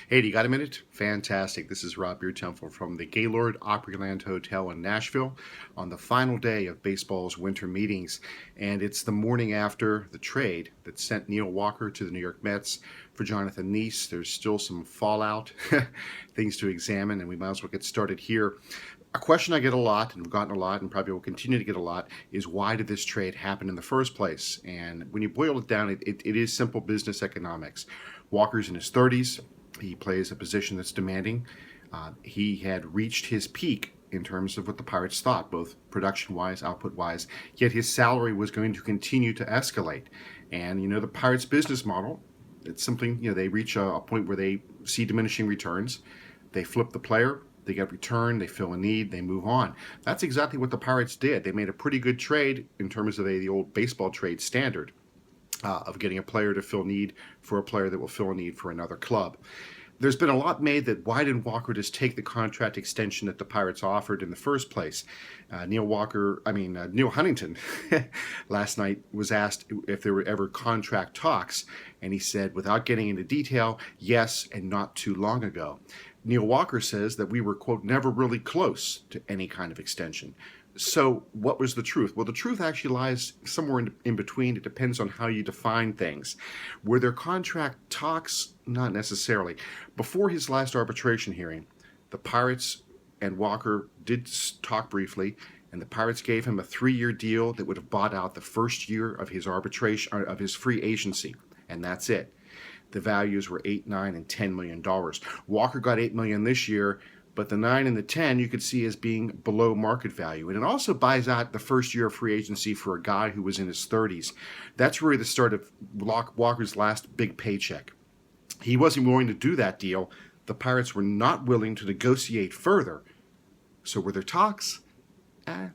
Hey, do you got a minute? Fantastic. This is Rob Beertemple from the Gaylord Opryland Hotel in Nashville on the final day of baseball's winter meetings. And it's the morning after the trade that sent Neil Walker to the New York Mets for Jonathan Niese. There's still some fallout, things to examine, and we might as well get started here. A question I get a lot, and we've gotten a lot, and probably will continue to get a lot, is why did this trade happen in the first place? And when you boil it down, it is simple business economics. Walker's in his 30s. He plays a position that's demanding. He had reached his peak in terms of what the Pirates thought, both production-wise, output-wise, yet his salary was going to continue to escalate. And, the Pirates' business model, it's something, they reach a point where they see diminishing returns. They flip the player, they get return, they fill a need, they move on. That's exactly what the Pirates did. They made a pretty good trade in terms of the old baseball trade standard of getting a player to fill need for a player that will fill a need for another club. There's been a lot made that why didn't Walker just take the contract extension that the Pirates offered in the first place? Neil Huntington last night was asked if there were ever contract talks, and he said, without getting into detail, yes, and not too long ago. Neil Walker says that we were, quote, never really close to any kind of extension. So what was the truth? Well, the truth actually lies somewhere in between. It depends on how you define things. Were there contract talks? Not necessarily. Before his last arbitration hearing, the Pirates and Walker did talk briefly, and the Pirates gave him a 3-year deal that would have bought out the first year of his arbitration, of his free agency, and that's it. The values were $8, $9, and $10 million. Walker got $8 million this year, but the 9 and the 10 you could see as being below market value. And it also buys out the first year of free agency for a guy who was in his 30s. That's really the start of Walker's last big paycheck. He wasn't willing to do that deal. The Pirates were not willing to negotiate further. So were there talks?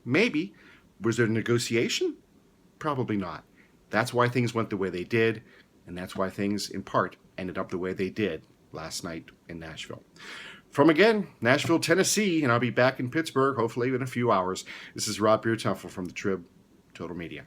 Maybe. Was there negotiation? Probably not. That's why things went the way they did, and that's why things, in part, ended up the way they did last night in Nashville. From, again, Nashville, Tennessee, and I'll be back in Pittsburgh, hopefully in a few hours. This is Rob Beertemple from the Trib Total Media.